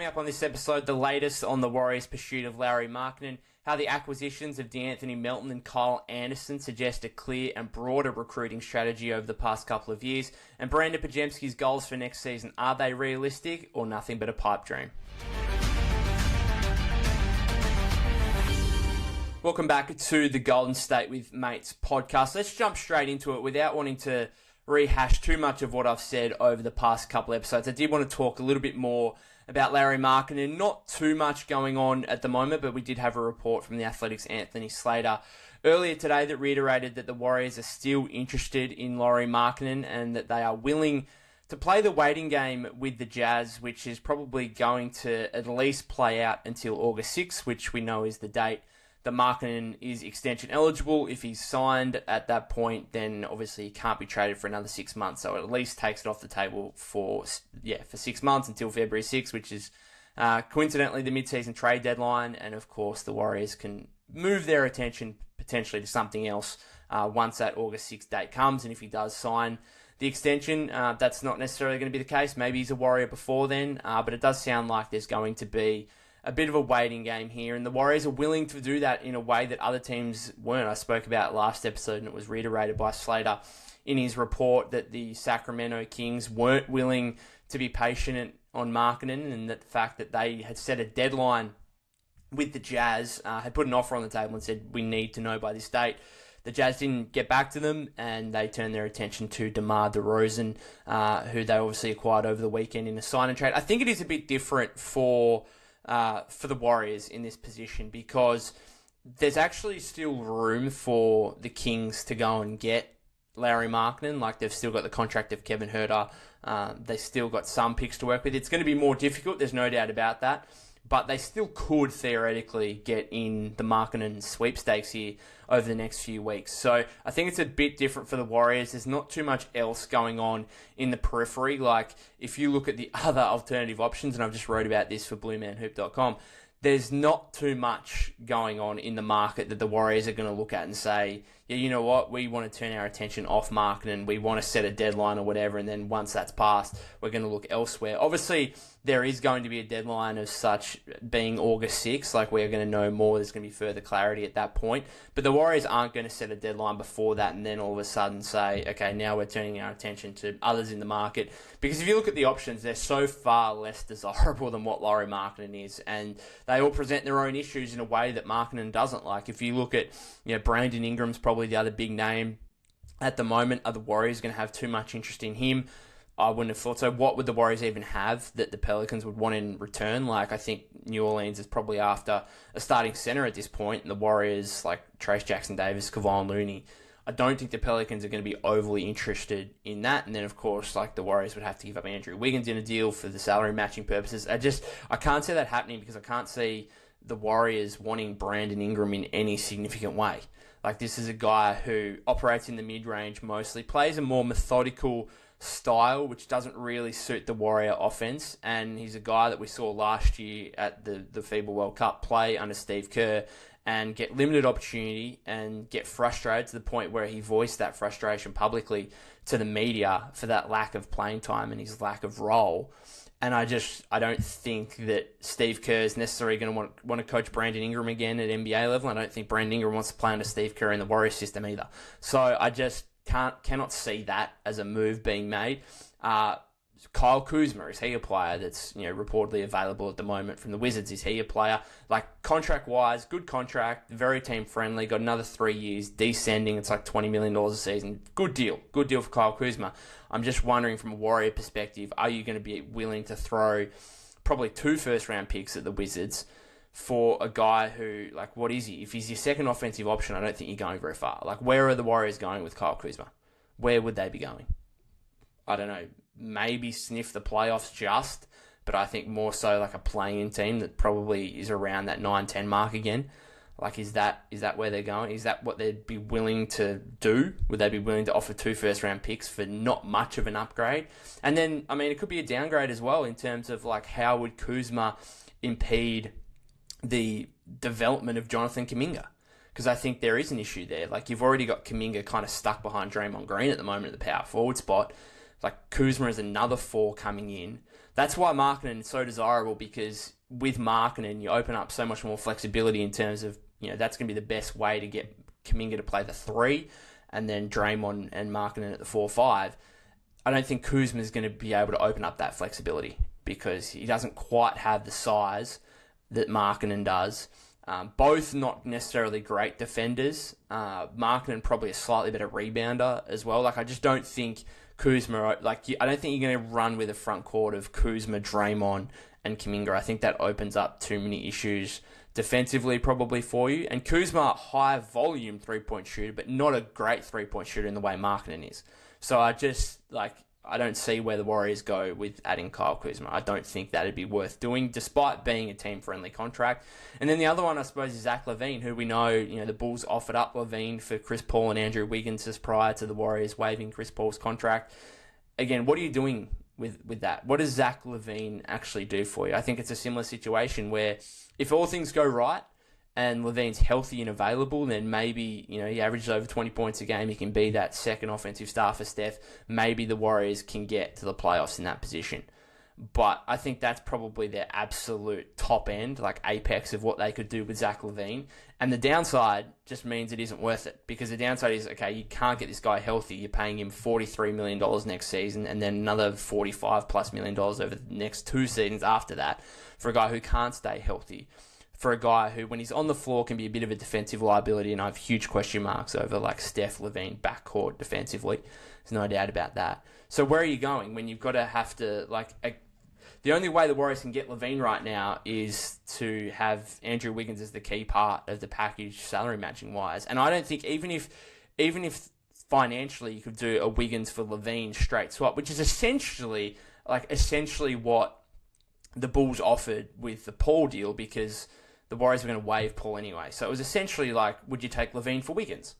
Coming up on this episode, the latest on the Warriors' pursuit of Lauri Markkanen, how the acquisitions of D'Anthony Melton and Kyle Anderson suggest a clear and broader recruiting strategy over the past couple of years, and Brandin Podziemski's goals for next season. Are they realistic or nothing but a pipe dream? Welcome back to the Golden State with Mates podcast. Let's jump straight into it without wanting to rehash too much of what I've said over the past couple episodes. I did want to talk a little bit more about Lauri Markkanen. Not too much going on at the moment, but we did have a report from the Athletic's Anthony Slater earlier today that reiterated that the Warriors are still interested in Lauri Markkanen and that they are willing to play the waiting game with the Jazz, which is probably going to at least play out until August 6th, which we know is the date that Markanen is extension eligible. If he's signed at that point, then obviously he can't be traded for another 6 months. So it at least takes it off the table for 6 months until February 6th, which is coincidentally the mid-season trade deadline. And of course, the Warriors can move their attention potentially to something else once that August 6th date comes. And if he does sign the extension, that's not necessarily going to be the case. Maybe he's a Warrior before then, but it does sound like there's going to be a bit of a waiting game here, and the Warriors are willing to do that in a way that other teams weren't. I spoke about last episode, and it was reiterated by Slater in his report that the Sacramento Kings weren't willing to be patient on Markanen, and that the fact that they had set a deadline with the Jazz, had put an offer on the table and said, we need to know by this date. The Jazz didn't get back to them, and they turned their attention to DeMar DeRozan, who they obviously acquired over the weekend in a sign and trade. I think it is a bit different for the Warriors in this position, because there's actually still room for the Kings to go and get Lauri Markkanen. Like, they've still got the contract of Kevin Huerter. They still got some picks to work with. It's going to be more difficult, there's no doubt about that, but they still could theoretically get in the Markkanen sweepstakes here over the next few weeks. So I think it's a bit different for the Warriors. There's not too much else going on in the periphery. Like, if you look at the other alternative options, and I've just wrote about this for BlueManHoop.com, there's not too much going on in the market that the Warriors are going to look at and say, yeah, you know what, we want to turn our attention off Markkanen, we want to set a deadline or whatever, and then once that's passed, we're going to look elsewhere. Obviously, there is going to be a deadline of such being August 6th, like we're going to know more, there's going to be further clarity at that point, but the Warriors aren't going to set a deadline before that and then all of a sudden say, okay, now we're turning our attention to others in the market, because if you look at the options, they're so far less desirable than what Lauri Markkanen is, and they all present their own issues in a way that Markkanen doesn't. Like, if you look at, Brandon Ingram's probably the other big name at the moment. Are the Warriors going to have too much interest in him? I wouldn't have thought so. What would the Warriors even have that the Pelicans would want in return? Like, I think New Orleans is probably after a starting center at this point, and the Warriors, like Trace Jackson-Davis, Kevon Looney, I don't think the Pelicans are going to be overly interested in that. And then, of course, like, the Warriors would have to give up Andrew Wiggins in a deal for the salary matching purposes. I can't see that happening, because I can't see the Warriors wanting Brandon Ingram in any significant way. Like, this is a guy who operates in the mid-range mostly, plays a more methodical style, which doesn't really suit the Warrior offense. And he's a guy that we saw last year at the FIBA World Cup play under Steve Kerr and get limited opportunity and get frustrated to the point where he voiced that frustration publicly to the media for that lack of playing time and his lack of role. And I don't think that Steve Kerr is necessarily going to want to coach Brandon Ingram again at NBA level. I don't think Brandon Ingram wants to play under Steve Kerr in the Warriors system either. So I just cannot see that as a move being made. Kyle Kuzma, is he a player that's reportedly available at the moment from the Wizards? Is he a player, like, contract-wise, good contract, very team-friendly, got another 3 years, descending, it's like $20 million a season. Good deal for Kyle Kuzma. I'm just wondering, from a Warrior perspective, are you going to be willing to throw probably 2 first-round picks at the Wizards for a guy who, like, what is he? If he's your second offensive option, I don't think you're going very far. Like, where are the Warriors going with Kyle Kuzma? Where would they be going? I don't know. Maybe sniff the playoffs just, but I think more so like a play-in team that probably is around that 9-10 mark again. Like, is that where they're going? Is that what they'd be willing to do? Would they be willing to offer 2 first-round picks for not much of an upgrade? And then, I mean, it could be a downgrade as well in terms of, like, how would Kuzma impede the development of Jonathan Kuminga? Because I think there is an issue there. Like, you've already got Kuminga kind of stuck behind Draymond Green at the moment at the power forward spot. like Kuzma is another 4 coming in. That's why Markanen is so desirable, because with Markanen, you open up so much more flexibility in terms of, that's going to be the best way to get Kuminga to play the 3 and then Draymond and Markanen at the 4-5. I don't think Kuzma is going to be able to open up that flexibility because he doesn't quite have the size that Markanen does. Both not necessarily great defenders. Markanen probably a slightly better rebounder as well. Like, I just don't think Kuzma, I don't think you're going to run with a front court of Kuzma, Draymond, and Kuminga. I think that opens up too many issues defensively probably for you. And Kuzma, high volume 3-point shooter, but not a great 3-point shooter in the way Markanen is. So I don't see where the Warriors go with adding Kyle Kuzma. I don't think that'd be worth doing, despite being a team-friendly contract. And then the other one, I suppose, is Zach LaVine, who we know, the Bulls offered up LaVine for Chris Paul and Andrew Wiggins just prior to the Warriors waiving Chris Paul's contract. Again, what are you doing with that? What does Zach LaVine actually do for you? I think it's a similar situation where if all things go right, and LaVine's healthy and available, then maybe, he averages over 20 points a game. He can be that second offensive star for Steph. Maybe the Warriors can get to the playoffs in that position. But I think that's probably their absolute top end, like apex of what they could do with Zach LaVine. And the downside just means it isn't worth it, because the downside is, okay, you can't get this guy healthy. You're paying him $43 million next season and then another $45+ million over the next 2 seasons after that for a guy who can't stay healthy. For a guy who, when he's on the floor, can be a bit of a defensive liability, and I have huge question marks over Steph LaVine backcourt defensively. There's no doubt about that. So where are you going when you've got to have to the only way the Warriors can get LaVine right now is to have Andrew Wiggins as the key part of the package, salary matching wise. And I don't think even if financially you could do a Wiggins for LaVine straight swap, which is essentially what the Bulls offered with the Paul deal, because the Warriors were going to waive Paul anyway. So it was essentially would you take LaVine for Wiggins?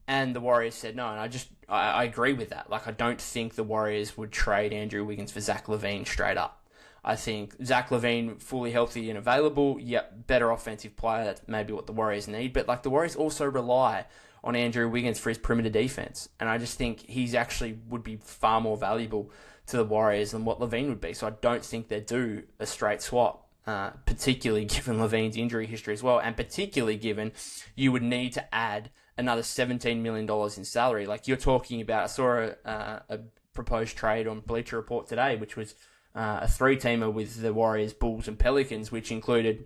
And the Warriors said no, and I agree with that. I don't think the Warriors would trade Andrew Wiggins for Zach LaVine straight up. I think Zach LaVine, fully healthy and available, better offensive player. That's maybe what the Warriors need. But the Warriors also rely on Andrew Wiggins for his perimeter defense. And I just think he's actually would be far more valuable to the Warriors than what LaVine would be. So I don't think they'd do a straight swap, particularly given LaVine's injury history as well, and particularly given you would need to add another $17 million in salary. You're talking about, I saw a proposed trade on Bleacher Report today, which was a 3-teamer with the Warriors, Bulls, and Pelicans, which included,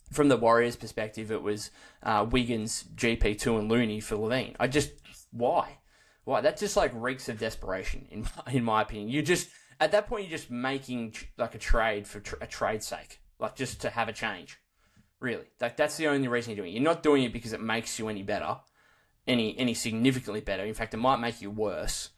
from the Warriors' perspective, it was Wiggins, GP2, and Looney for LaVine. Why? Why? That just reeks of desperation, in my opinion. At that point, you're just making a trade for a trade's sake, just to have a change. Really, that's the only reason you're doing it. You're not doing it because it makes you any better, any significantly better. In fact, it might make you worse.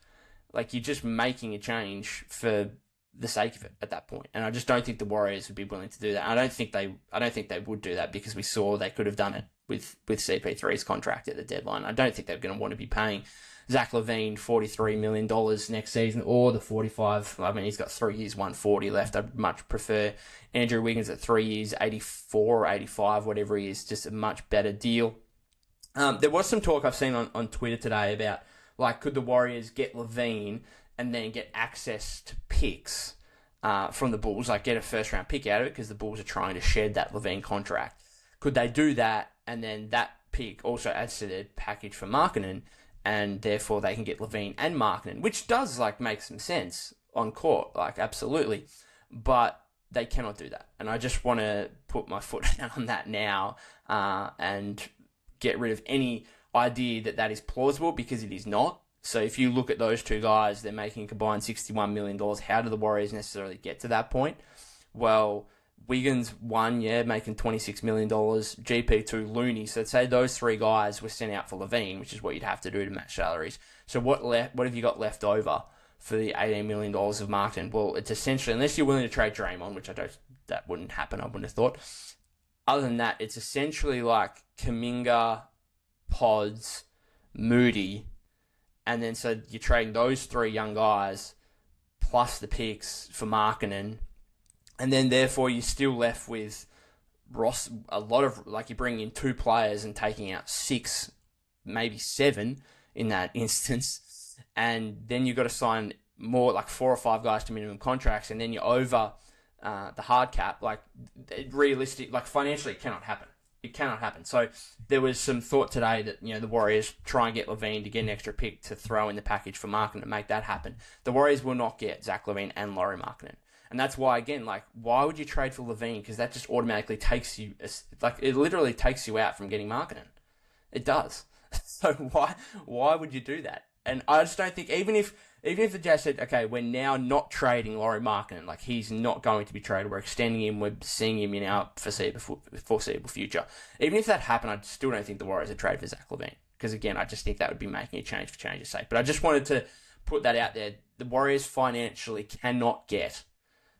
You're just making a change for the sake of it at that point. And I just don't think the Warriors would be willing to do that. I don't think they would do that, because we saw they could have done it with CP3's contract at the deadline. I don't think they're going to want to be paying Zach LaVine $43 million next season, or the 45. I mean, he's got 3 years, 140 left. I'd much prefer Andrew Wiggins at 3 years, 84 or 85, whatever he is, just a much better deal. There was some talk I've seen on Twitter today about, could the Warriors get LaVine and then get access to picks from the Bulls, get a first-round pick out of it, because the Bulls are trying to shed that LaVine contract. Could they do that, and then that pick also adds to their package for Markanen, and therefore they can get LaVine and Markanen, which does, make some sense on court, absolutely. But they cannot do that. And I just want to put my foot down on that now and get rid of any idea that is plausible, because it is not. So if you look at those two guys, they're making a combined $61 million. How do the Warriors necessarily get to that point? Well, Wiggins, making $26 million. GP2, Looney. So say those 3 guys were sent out for LaVine, which is what you'd have to do to match salaries. So what have you got left over for the $18 million of Markanen? Well, it's essentially, unless you're willing to trade Draymond, which that wouldn't happen, I wouldn't have thought. Other than that, it's essentially Kuminga, Podz, Moody, and then so you're trading those 3 young guys plus the picks for Markanen, and then therefore you're still left with Ross. A lot of you're bringing in 2 players and taking out 6, maybe 7 in that instance, and then you've got to sign more like 4 or 5 guys to minimum contracts, and then you're over the hard cap, like realistic, like financially, it cannot happen. It cannot happen. So there was some thought today that, the Warriors try and get LaVine to get an extra pick to throw in the package for Markanen to make that happen. The Warriors will not get Zach LaVine and Lauri Markkanen. And that's why, again, like, why would you trade for LaVine? Because that just automatically takes you, like, it literally takes you out from getting Markanen. It does. So why would you do that? And I just don't think, even if the Jazz said, okay, we're now not trading Lauri Markkanen, like, he's not going to be traded, we're extending him, we're seeing him in our foreseeable future. Even if that happened, I still don't think the Warriors would trade for Zach LaVine. Because, again, I just think that would be making a change for change's sake. But I just wanted to put that out there. The Warriors financially cannot get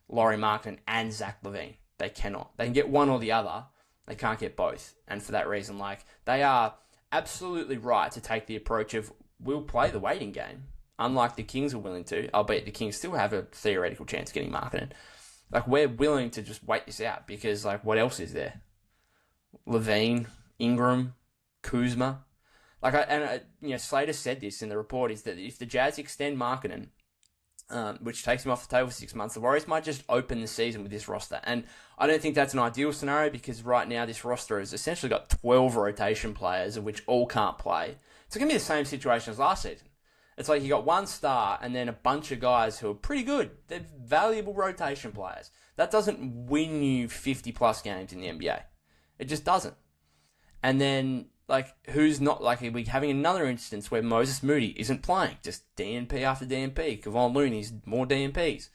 Lauri Markkanen and Zach LaVine. They cannot. They can get one or the other. They can't get both. And for that reason, like, they are absolutely right to take the approach of, we'll play the waiting game, unlike the Kings are willing to, albeit the Kings still have a theoretical chance of getting Markanen. Like, we're willing to just wait this out because, like, what else is there? LaVine, Ingram, Kuzma. Like, Slater said this in the report, is that if the Jazz extend Markanen, which takes him off the table for 6 months, the Warriors might just open the season with this roster. And I don't think that's an ideal scenario because right now this roster has essentially got 12 rotation players, of which all can't play. It's going to be the same situation as last season. It's like you got one star and then a bunch of guys who are pretty good. They're valuable rotation players. That doesn't win you 50-plus games in the NBA. It just doesn't. And then, like, who's not, like, we're having another instance where Moses Moody isn't playing. Just DNP after DNP. Kevon Looney's more DNPs.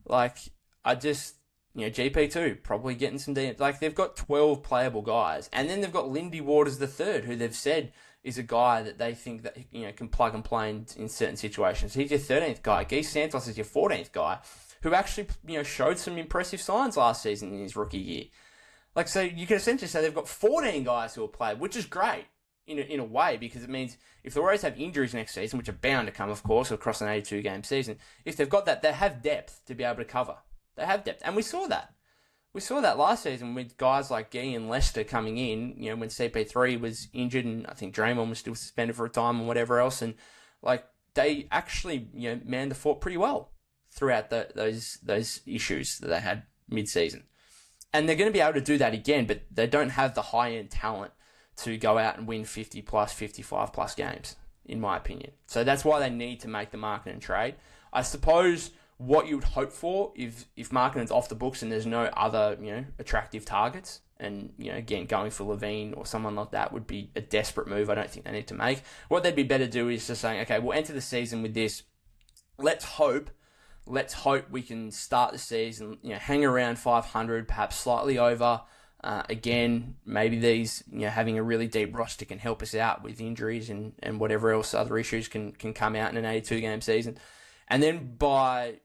Like, GP2 probably getting some DNP. Like, they've got 12 playable guys. And then they've got Lindy Waters III, who they've said is a guy that they think that, can plug and play in certain situations. He's your 13th guy. Guy Santos is your 14th guy, who actually, showed some impressive signs last season in his rookie year. Like, so you can essentially say they've got 14 guys who will play, which is great in a way, because it means if the Warriors have injuries next season, which are bound to come, of course, across an 82-game season, if they've got that, they have depth to be able to cover. They have depth. And we saw that. We saw that last season with guys like Gee and Lester coming in, when CP3 was injured and I think Draymond was still suspended for a time and whatever else. And, like, they actually, manned the fort pretty well throughout those issues that they had mid-season. And they're going to be able to do that again, but they don't have the high-end talent to go out and win 50-plus, 55-plus games, in my opinion. So that's why they need to make the Markanen trade. I suppose what you would hope for if Markkanen's off the books and there's no other, attractive targets, and, again, going for LaVine or someone like that would be a desperate move I don't think they need to make. What they'd be better do is just saying, okay, we'll enter the season with this. Let's hope we can start the season, hang around 500, perhaps slightly over. Again, maybe these, having a really deep roster can help us out with injuries and whatever else other issues can come out in an 82-game season. And then by,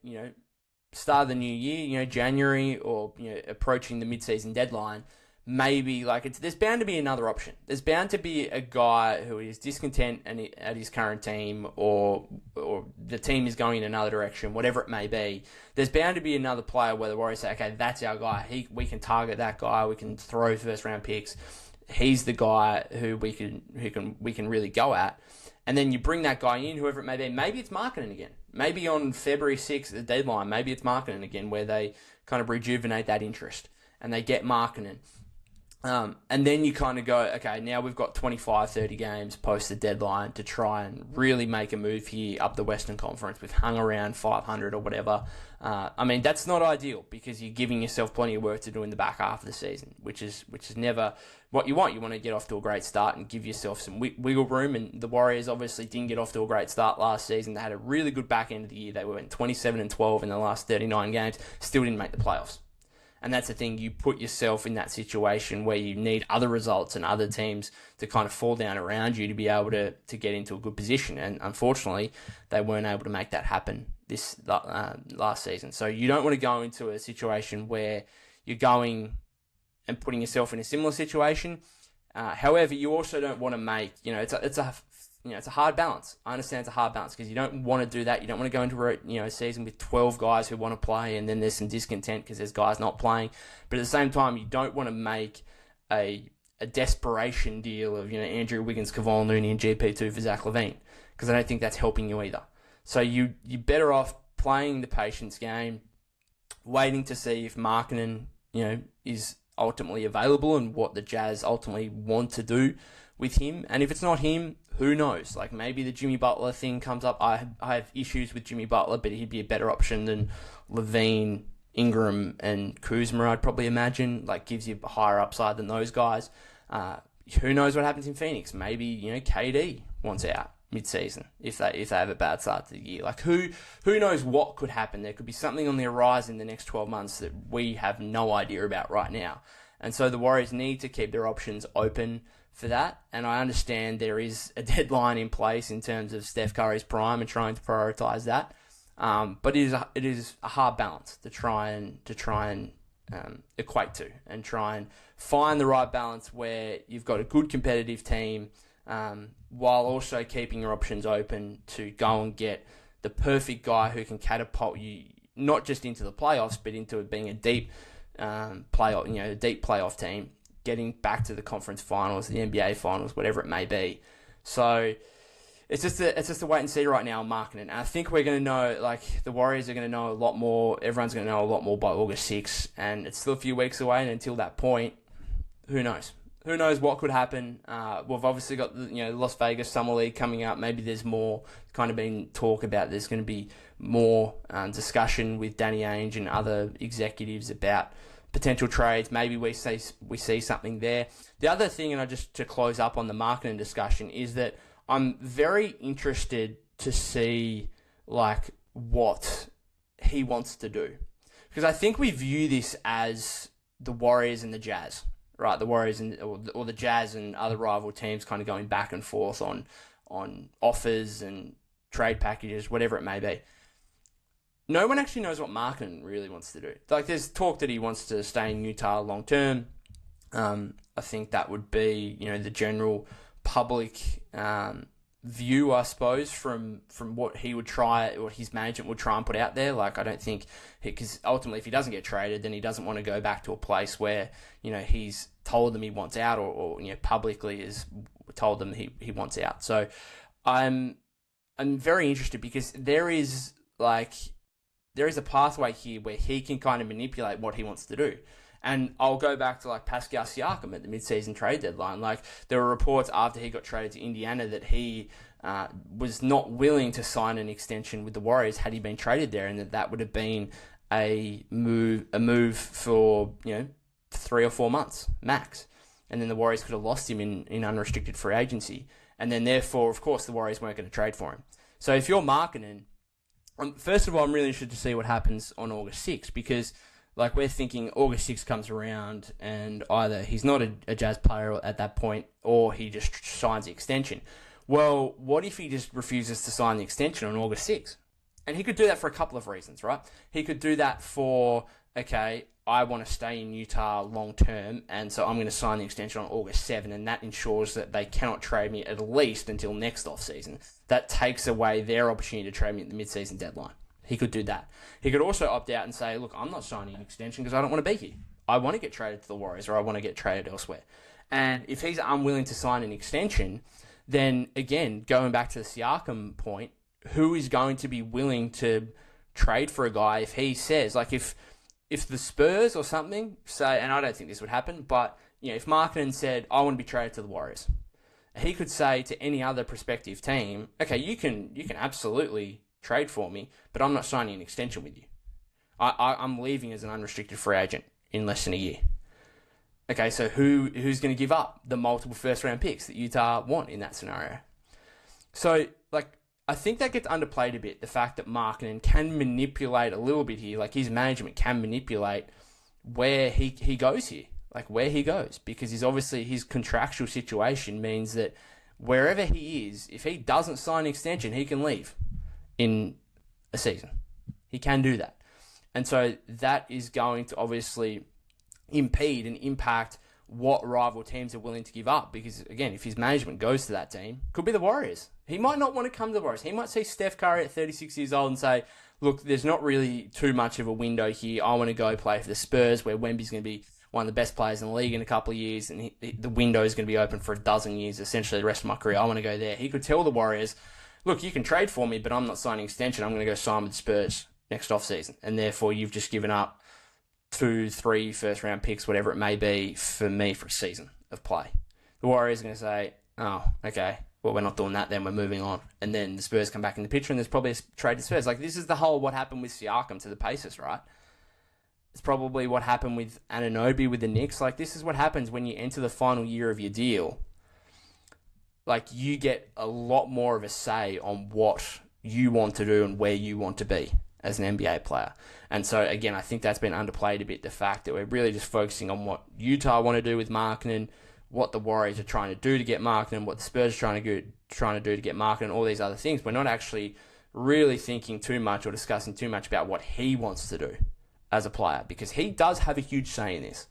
start of the new year, January or, approaching the mid-season deadline, maybe, like, there's bound to be another option. There's bound to be a guy who is discontent at his current team, or the team is going in another direction, whatever it may be. There's bound to be another player where the Warriors say, okay, that's our guy. We can target that guy. We can throw first round picks. He's the guy who we can really go at. And then you bring that guy in, whoever it may be. Maybe it's Markanen again. Maybe on February 6th, the deadline, maybe it's Markanen again, where they kind of rejuvenate that interest and they get Markanen. And then you kind of go, okay, now we've got 25, 30 games post the deadline to try and really make a move here up the Western Conference. We've hung around 500 or whatever. That's not ideal because you're giving yourself plenty of work to do in the back half of the season, which is never what you want. You want to get off to a great start and give yourself some wiggle room. And the Warriors obviously didn't get off to a great start last season. They had a really good back end of the year. They went 27-12 in the last 39 games, still didn't make the playoffs. And that's the thing, you put yourself in that situation where you need other results and other teams to kind of fall down around you to be able to get into a good position. And unfortunately, they weren't able to make that happen this last season. So you don't want to go into a situation where you're going and putting yourself in a similar situation. However, you also don't want to make, it's a hard balance. I understand it's a hard balance because you don't want to do that. You don't want to go into a season with 12 guys who want to play and then there's some discontent because there's guys not playing. But at the same time, you don't want to make a desperation deal of, Andrew Wiggins, Kevon Looney and GP2 for Zach LaVine, because I don't think that's helping you either. So you're better off playing the patience game, waiting to see if Markanen, is ultimately available and what the Jazz ultimately want to do with him. And if it's not him, who knows? Like, maybe the Jimmy Butler thing comes up. I have issues with Jimmy Butler, but he'd be a better option than Levine, Ingram, and Kuzma, I'd probably imagine. Like, gives you a higher upside than those guys. Who knows what happens in Phoenix? Maybe, KD wants out mid-season if they have a bad start to the year. Like, who knows what could happen? There could be something on the horizon in the next 12 months that we have no idea about right now. And so the Warriors need to keep their options open for that. And I understand there is a deadline in place in terms of Steph Curry's prime and trying to prioritize that. But it is a hard balance to try and equate to, and try and find the right balance where you've got a good competitive team, while also keeping your options open to go and get the perfect guy who can catapult you not just into the playoffs, but into being a deep playoff team, getting back to the conference finals, the NBA finals, whatever it may be. So it's just a wait and see right now on Markanen. And I think we're going to know, like, the Warriors are going to know a lot more. Everyone's going to know a lot more by August 6th, and it's still a few weeks away. And until that point, who knows? Who knows what could happen? We've obviously got the Las Vegas Summer League coming up. Maybe there's more kind of been talk about. There's going to be more discussion with Danny Ainge and other executives about potential trades. Maybe we see something there. The other thing, and I just to close up on the Markanen discussion, is that I'm very interested to see what he wants to do, because I think we view this as the Warriors and the Jazz. Right, the Warriors or the Jazz and other rival teams kind of going back and forth on offers and trade packages, whatever it may be. No one actually knows what Markanen really wants to do. Like, there's talk that he wants to stay in Utah long term. I think that would be, the general public view, I suppose, from what he would try, or his management would try and put out there. Like, I don't think, because ultimately if he doesn't get traded, then he doesn't want to go back to a place where, he's told them he wants out, or publicly has told them he wants out. So I'm very interested, because there is a pathway here where he can kind of manipulate what he wants to do. And I'll go back to Pascal Siakam at the mid-season trade deadline. There were reports after he got traded to Indiana that he was not willing to sign an extension with the Warriors had he been traded there, and that would have been a move for 3 or 4 months max. And then the Warriors could have lost him in unrestricted free agency. And then therefore, of course, the Warriors weren't going to trade for him. So if you're Markanen, first of all, I'm really interested to see what happens on August 6th, because we're thinking August 6th comes around and either he's not a Jazz player at that point, or he just signs the extension. Well, what if he just refuses to sign the extension on August 6th? And he could do that for a couple of reasons, right? He could do that for, okay, I want to stay in Utah long term, and so I'm going to sign the extension on August 7th, and that ensures that they cannot trade me at least until next offseason. That takes away their opportunity to trade me at the mid-season deadline. He could do that. He could also opt out and say, look, I'm not signing an extension because I don't want to be here. I want to get traded to the Warriors, or I want to get traded elsewhere. And if he's unwilling to sign an extension, then again, going back to the Siakam point, who is going to be willing to trade for a guy if he says, if the Spurs or something say, and I don't think this would happen, but if Markanen said, I want to be traded to the Warriors, he could say to any other prospective team, okay, you can absolutely trade for me, but I'm not signing an extension with you. I'm leaving as an unrestricted free agent in less than a year. Okay, so who's going to give up the multiple first-round picks that Utah want in that scenario? So, I think that gets underplayed a bit, the fact that Markanen can manipulate a little bit here. His management can manipulate where he goes here, where he goes, because his contractual situation means that wherever he is, if he doesn't sign an extension, he can leave in a season. He can do that. And so that is going to obviously impede and impact what rival teams are willing to give up. Because, again, if his management goes to that team, could be the Warriors. He might not want to come to the Warriors. He might see Steph Curry at 36 years old and say, look, there's not really too much of a window here. I want to go play for the Spurs, where Wemby's going to be one of the best players in the league in a couple of years, and the window is going to be open for a dozen years, essentially the rest of my career. I want to go there. He could tell the Warriors, look, you can trade for me, but I'm not signing extension. I'm going to go sign with the Spurs next offseason. And therefore, you've just given up 2, 3 first-round picks, whatever it may be, for me for a season of play. The Warriors are going to say, oh, okay, well, we're not doing that then, we're moving on. And then the Spurs come back in the picture, and there's probably a trade to Spurs. Like, this is the whole what happened with Siakam to the Pacers, right? It's probably what happened with Anunoby with the Knicks. Like, this is what happens when you enter the final year of your deal. Like, you get a lot more of a say on what you want to do and where you want to be as an NBA player. And so, again, I think that's been underplayed a bit, the fact that we're really just focusing on what Utah want to do with Markanen, what the Warriors are trying to do to get Markanen, what the Spurs are trying to do to get Markanen, all these other things. We're not actually really thinking too much or discussing too much about what he wants to do as a player, because he does have a huge say in this.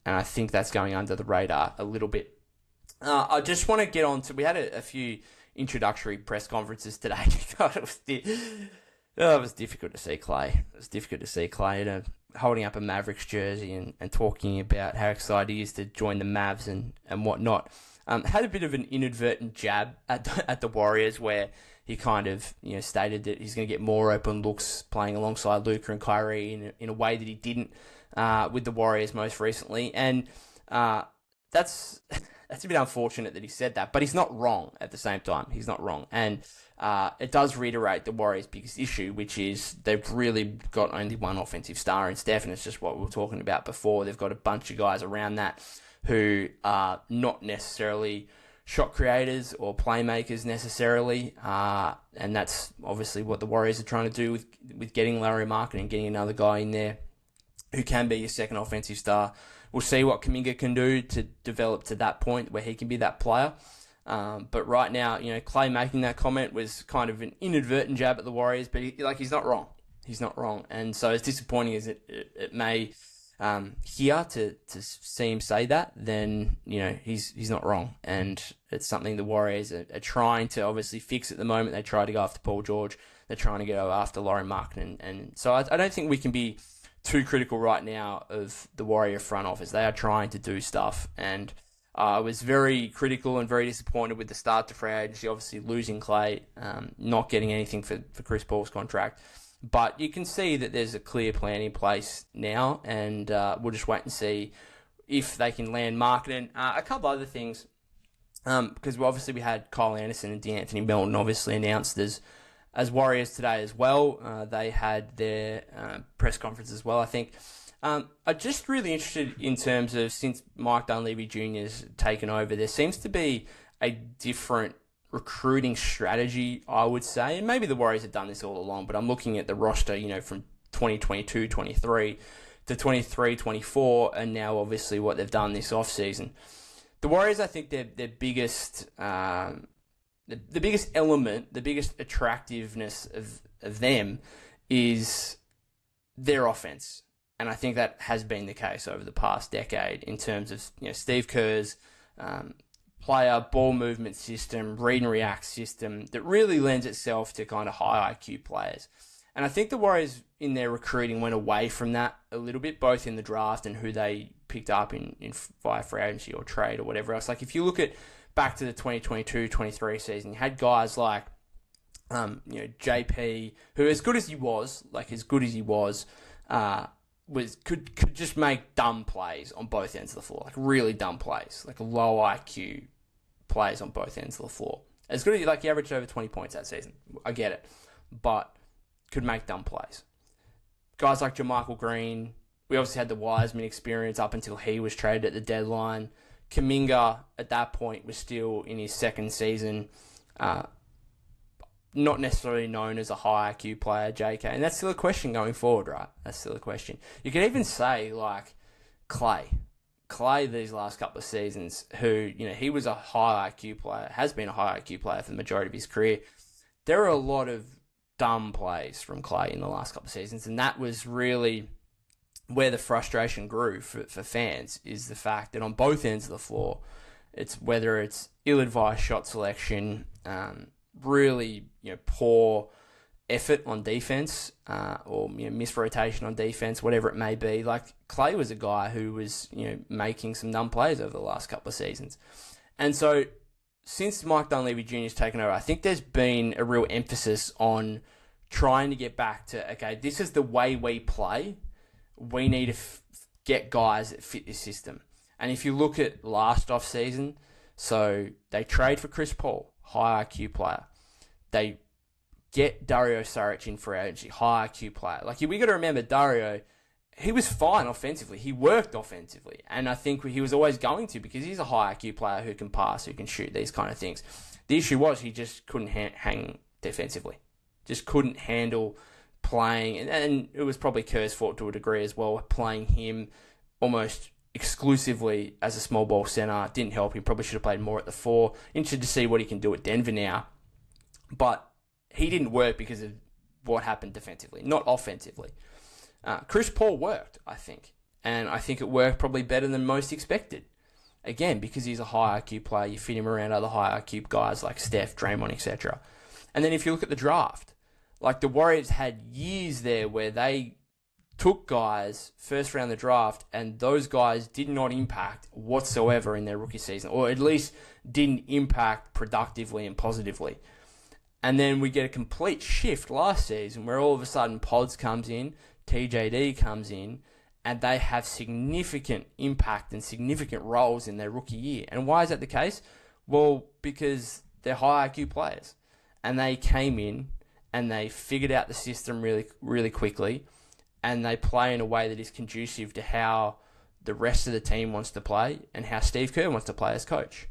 And I think that's going under the radar a little bit. I just want to get on to, we had a few introductory press conferences today. God, it was difficult to see Klay. It was difficult to see Klay holding up a Mavericks jersey and talking about how excited he is to join the Mavs and whatnot. Had a bit of an inadvertent jab at the Warriors, where he kind of stated that he's going to get more open looks playing alongside Luka and Kyrie in a way that he didn't with the Warriors most recently. And that's a bit unfortunate that he said that, but he's not wrong at the same time. He's not wrong. And it does reiterate the Warriors' biggest issue, which is they've really got only one offensive star in Steph, and it's just what we were talking about before. They've got a bunch of guys around that who are not necessarily shot creators or playmakers necessarily, and that's obviously what the Warriors are trying to do with getting Lauri Markkanen and getting another guy in there who can be your second offensive star. We'll see what Kuminga can do to develop to that point where he can be that player. But right now, Klay making that comment was kind of an inadvertent jab at the Warriors, but he's not wrong. He's not wrong. And so as disappointing as it may hear to see him say that, then, he's not wrong. And it's something the Warriors are trying to obviously fix at the moment. They try to go after Paul George. They're trying to go after Lauri Markkanen. And so I don't think we can be too critical right now of the Warrior front office. They are trying to do stuff, and I was very critical and very disappointed with the start to free agency, obviously losing Klay, not getting anything for Chris Paul's contract. But you can see that there's a clear plan in place now, and we'll just wait and see if they can land Markkanen. A couple other things, because obviously we had Kyle Anderson and DeAnthony Melton obviously announced as Warriors today as well. They had their press conference as well, I think. I'm just really interested in terms of, since Mike Dunleavy Jr.'s taken over, there seems to be a different recruiting strategy, I would say. And maybe the Warriors have done this all along, but I'm looking at the roster, from 2022-23 to 23-24, and now obviously what they've done this offseason. The Warriors, I think their biggest the biggest element, the biggest attractiveness of them is their offense. And I think that has been the case over the past decade in terms of Steve Kerr's player ball movement system, read and react system that really lends itself to kind of high IQ players. And I think the Warriors in their recruiting went away from that a little bit, both in the draft and who they picked up in via free agency or trade or whatever else. Like, if you look at back to the 2022-23 season, you had guys like JP, who, as good as he was, could just make dumb plays on both ends of the floor, like really dumb plays, like low IQ plays on both ends of the floor. As good as he averaged over 20 points that season, I get it, but could make dumb plays. Guys like JaMychal Green, we obviously had the Wiseman experience up until he was traded at the deadline. Kuminga at that point was still in his second season, not necessarily known as a high IQ player, JK. And that's still a question going forward, right? That's still a question. You could even say, like, Klay these last couple of seasons, who, he was a high IQ player, has been a high IQ player for the majority of his career. There are a lot of dumb plays from Klay in the last couple of seasons, and that was really where the frustration grew for fans, is the fact that on both ends of the floor, whether it's ill-advised shot selection, really poor effort on defense, or misrotation on defense, whatever it may be. Like, Klay was a guy who was making some dumb plays over the last couple of seasons, and so since Mike Dunleavy Jr. has taken over, I think there's been a real emphasis on trying to get back to, okay, this is the way we play. We need to get guys that fit this system. And if you look at last offseason, so they trade for Chris Paul, high IQ player. They get Dario Saric in for agency, high IQ player. Like, we got to remember Dario, he was fine offensively. He worked offensively. And I think he was always going to, because he's a high IQ player who can pass, who can shoot, these kind of things. The issue was he just couldn't hang defensively. Just couldn't handle playing. And it was probably Kerr's fault to a degree as well, playing him almost exclusively as a small ball center. Didn't help him. Probably should have played more at the 4. Interested to see what he can do at Denver now. But he didn't work because of what happened defensively, not offensively. Chris Paul worked, I think. And I think it worked probably better than most expected. Again, because he's a high IQ player, you fit him around other high IQ guys like Steph, Draymond, etc. And then if you look at the draft, like the Warriors had years there where they took guys first round of the draft and those guys did not impact whatsoever in their rookie season, or at least didn't impact productively and positively. And then we get a complete shift last season where all of a sudden Podz comes in, TJD comes in, and they have significant impact and significant roles in their rookie year. And why is that the case? Well, because they're high IQ players. And they came in and they figured out the system really, really quickly. And they play in a way that is conducive to how the rest of the team wants to play and how Steve Kerr wants to play as coach.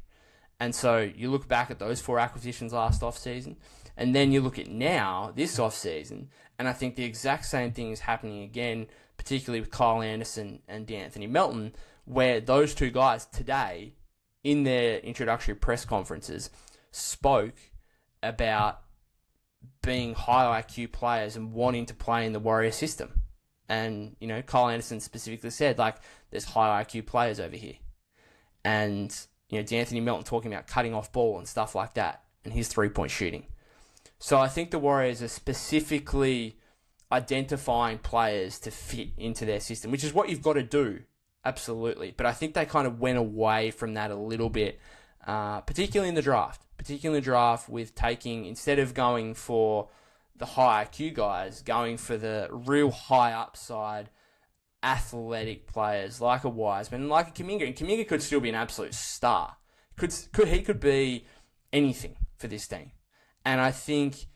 And so you look back at those 4 acquisitions last offseason, and then you look at now, this offseason, and I think the exact same thing is happening again, particularly with Kyle Anderson and D'Anthony Melton, where those 2 guys today, in their introductory press conferences, spoke about being high IQ players and wanting to play in the Warrior system. And, you know, Kyle Anderson specifically said, like, there's high IQ players over here. And, you know, D'Anthony Melton talking about cutting off ball and stuff like that, and his 3-point shooting. So I think the Warriors are specifically identifying players to fit into their system, which is what you've got to do, absolutely. But I think they kind of went away from that a little bit, particularly in the draft. With taking, instead of going for the high IQ guys, going for the real high upside athletic players like a Wiseman, like a Kuminga. And Kuminga could still be an absolute star. He could be anything for this team. And I think,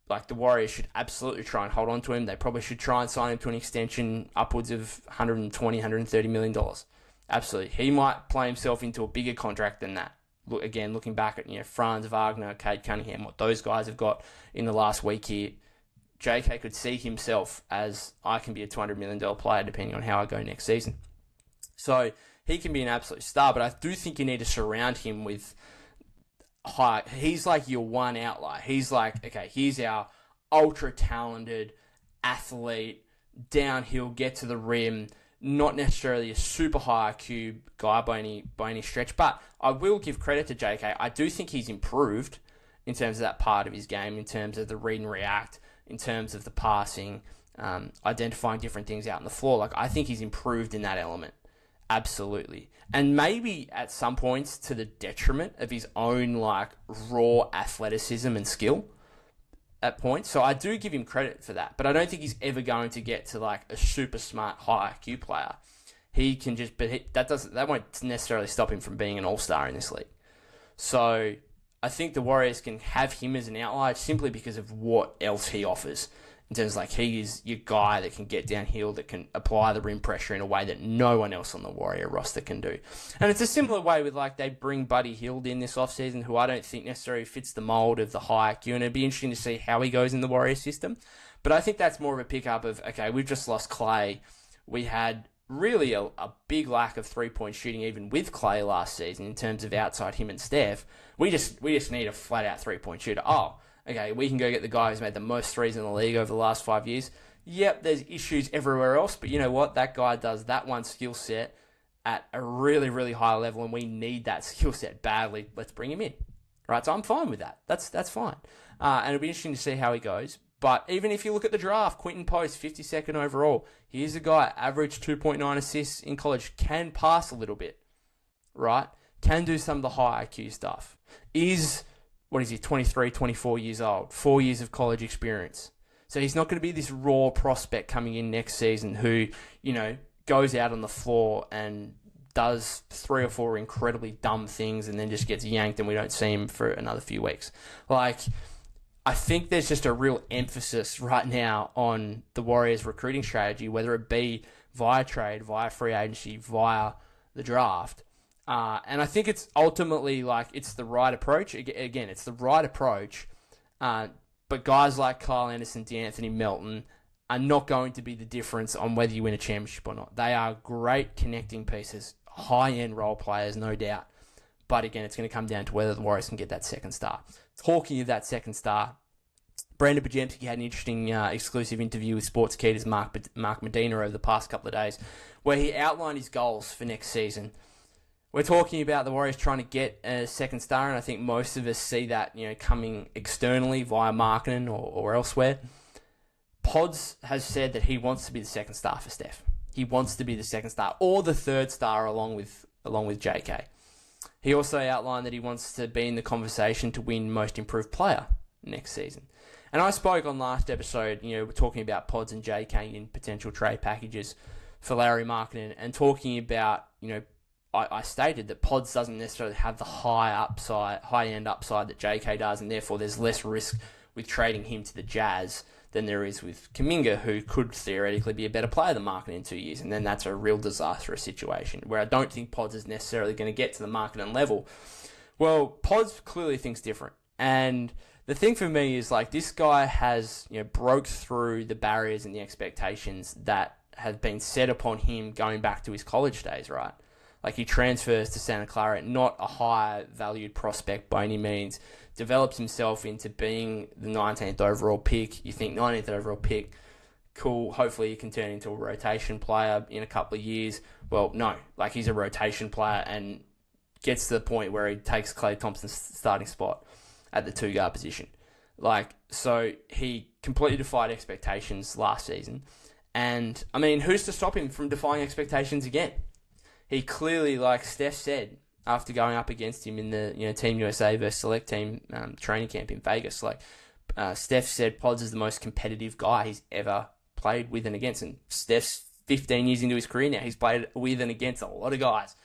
like, the Warriors should absolutely try and hold on to him. They probably should try and sign him to an extension upwards of $120, $130 million. Absolutely. He might play himself into a bigger contract than that. Again, looking back at, you know, Franz Wagner, Cade Cunningham, what those guys have got in the last week here, JK could see himself as, I can be a $200 million player depending on how I go next season. So he can be an absolute star, but I do think you need to surround him with he's like your one outlier. He's like, okay, here's our ultra talented athlete, downhill, get to the rim, not necessarily a super high IQ guy by any stretch, but I will give credit to JK. I do think he's improved in terms of that part of his game, in terms of the read and react, in terms of the passing, identifying different things out on the floor. Like, I think he's improved in that element. Absolutely. And maybe at some points to the detriment of his own, like, raw athleticism and skill at points. So I do give him credit for that. But I don't think he's ever going to get to, like, a super smart high IQ player. He can just, that won't necessarily stop him from being an all-star in this league. So I think the Warriors can have him as an outlier simply because of what else he offers. In terms of, like, he is your guy that can get downhill, that can apply the rim pressure in a way that no one else on the Warrior roster can do. And it's a similar way with, like, they bring Buddy Hield in this offseason, who I don't think necessarily fits the mold of the high IQ, and it'd be interesting to see how he goes in the Warrior system. But I think that's more of a pickup of, okay, we've just lost Klay. We had really a big lack of three-point shooting even with Klay last season in terms of outside him and Steph. We just need a flat-out three-point shooter. Oh, okay, we can go get the guy who's made the most threes in the league over the last 5 years. Yep, there's issues everywhere else, but you know what? That guy does that one skill set at a really, really high level, and we need that skill set badly. Let's bring him in. Right, so I'm fine with that. That's fine. And it'll be interesting to see how he goes. But even if you look at the draft, Quinton Post, 52nd overall, here's a guy, average 2.9 assists in college, can pass a little bit, right? can do some of the high IQ stuff, is, 23, 24 years old, 4 years of college experience. So he's not going to be this raw prospect coming in next season who, goes out on the floor and does 3 or 4 incredibly dumb things and then just gets yanked and we don't see him for another few weeks. I think there's just a real emphasis right now on the Warriors' recruiting strategy, whether it be via trade, via free agency, via the draft. And I think it's ultimately it's the right approach. Again, it's the right approach. But guys like Kyle Anderson, DeAnthony Melton are not going to be the difference on whether you win a championship or not. They are great connecting pieces, high-end role players, no doubt. But again, it's going to come down to whether the Warriors can get that second star. Talking of that second star, Brandin Podziemski had an interesting exclusive interview with Sportskeeter's Mark Medina over the past couple of days, where he outlined his goals for next season. We're talking about the Warriors trying to get a second star, and I think most of us see that coming externally via Markannen or elsewhere. Podz has said that he wants to be the second star for Steph. He wants to be the second star or the third star along with JK. He also outlined that he wants to be in the conversation to win Most Improved Player next season. And I spoke on last episode, we're talking about Podz and JK in potential trade packages for Lauri Markkanen, and talking about, I stated that Podz doesn't necessarily have the high-end upside that JK does, and therefore there's less risk with trading him to the Jazz than there is with Kuminga, who could theoretically be a better player than Markkanen in 2 years, and then that's a real disastrous situation, where I don't think Podz is necessarily going to get to the Markkanen level. Well, Podz clearly thinks different, and the thing for me is this guy has broke through the barriers and the expectations that have been set upon him going back to his college days, right? He transfers to Santa Clara, not a high valued prospect by any means, develops himself into being the 19th overall pick. You think 19th overall pick, cool, hopefully he can turn into a rotation player in a couple of years. Well, no, he's a rotation player and gets to the point where he takes Klay Thompson's starting spot at the 2-guard position. So he completely defied expectations last season. And, who's to stop him from defying expectations again? He clearly, like Steph said, after going up against him in the Team USA versus Select Team training camp in Vegas, Steph said Podz is the most competitive guy he's ever played with and against. And Steph's 15 years into his career now. He's played with and against a lot of guys.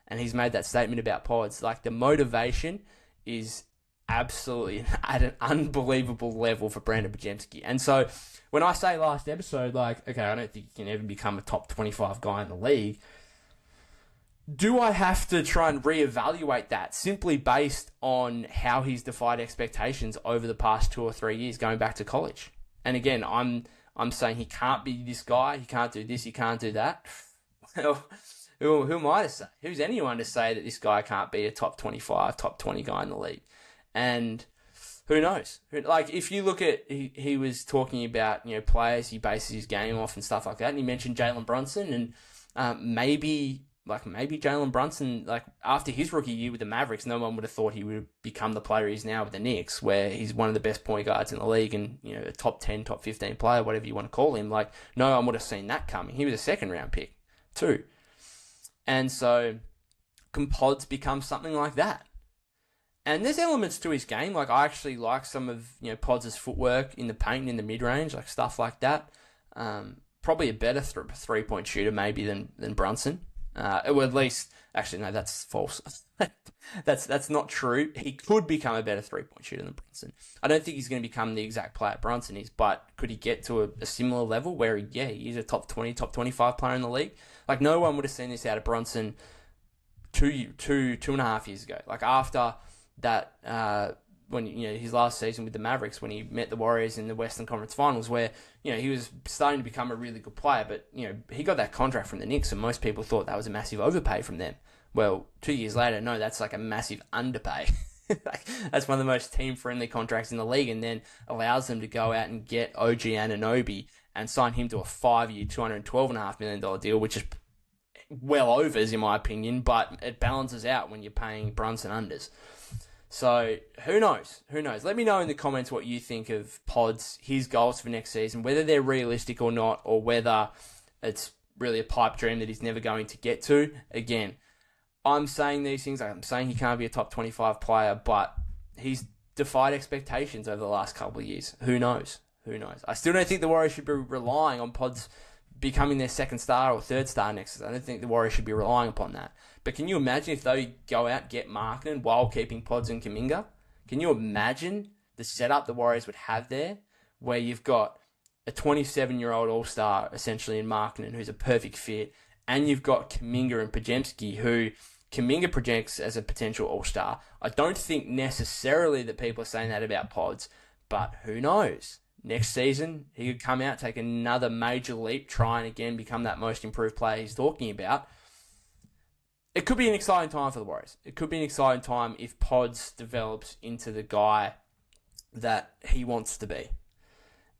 And he's made that statement about Podz. The motivation is absolutely at an unbelievable level for Brandin Podziemski. And so when I say last episode, okay, I don't think you can ever become a top 25 guy in the league. Do I have to try and reevaluate that simply based on how he's defied expectations over the past 2 or 3 years going back to college? And again, I'm saying he can't be this guy, he can't do this, he can't do that. Well, who am I to say? Who's anyone to say that this guy can't be a top 25, top 20 guy in the league? And who knows? If you look at, he was talking about, players he bases his game off and stuff like that, and he mentioned Jalen Brunson, and maybe Jalen Brunson, after his rookie year with the Mavericks, no one would have thought he would become the player he's now with the Knicks, where he's one of the best point guards in the league and, a top 10, top 15 player, whatever you want to call him. No one would have seen that coming. He was a second-round pick, too. And so, can Podz become something like that? And there's elements to his game. I actually like some of, Podz's footwork in the paint and in the mid-range, stuff like that. Probably a better three-point shooter maybe than Brunson. Or at least, actually, no, that's false. That's not true. He could become a better three-point shooter than Brunson. I don't think he's going to become the exact player Brunson is, but could he get to a similar level where, he's a top 20, top 25 player in the league? No one would have seen this out of Brunson two and a half years ago. After that, when his last season with the Mavericks, when he met the Warriors in the Western Conference Finals, where he was starting to become a really good player, but he got that contract from the Knicks, and most people thought that was a massive overpay from them. Well, 2 years later, no, that's a massive underpay. That's one of the most team-friendly contracts in the league, and then allows them to go out and get OG Anunoby and sign him to a 5-year, $212.5 million deal, which is well overs in my opinion, but it balances out when you're paying Brunson unders. So, who knows? Let me know in the comments what you think of Podz, his goals for next season, whether they're realistic or not, or whether it's really a pipe dream that he's never going to get to. Again, I'm saying these things. I'm saying he can't be a top 25 player, but he's defied expectations over the last couple of years. Who knows? I still don't think the Warriors should be relying on Podz becoming their second star or third star next season. I don't think the Warriors should be relying upon that. But can you imagine if they go out and get Markanen while keeping Podz and Kuminga? Can you imagine the setup the Warriors would have there, where you've got a 27-year-old all-star essentially in Markanen, who's a perfect fit, and you've got Kuminga and Podziemski, who Kuminga projects as a potential all-star. I don't think necessarily that people are saying that about Podz, but who knows? Next season, he could come out, take another major leap, try and again become that most improved player he's talking about. It could be an exciting time for the Warriors. It could be an exciting time if Podz develops into the guy that he wants to be.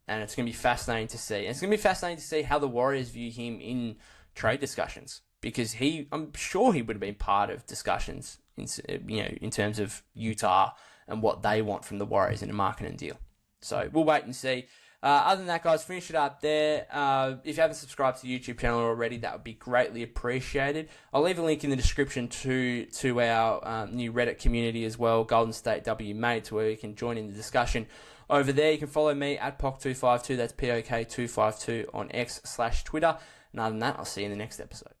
And it's going to be fascinating to see. And it's going to be fascinating to see how the Warriors view him in trade discussions, because I'm sure he would have been part of discussions in terms of Utah and what they want from the Warriors in a Markanen deal. So we'll wait and see. Other than that, guys, finish it up there. If you haven't subscribed to the YouTube channel already, that would be greatly appreciated. I'll leave a link in the description to our new Reddit community as well, Golden State W Mates, where you can join in the discussion over there. You can follow me at POK252, that's POK252 on X/Twitter. And other than that, I'll see you in the next episode.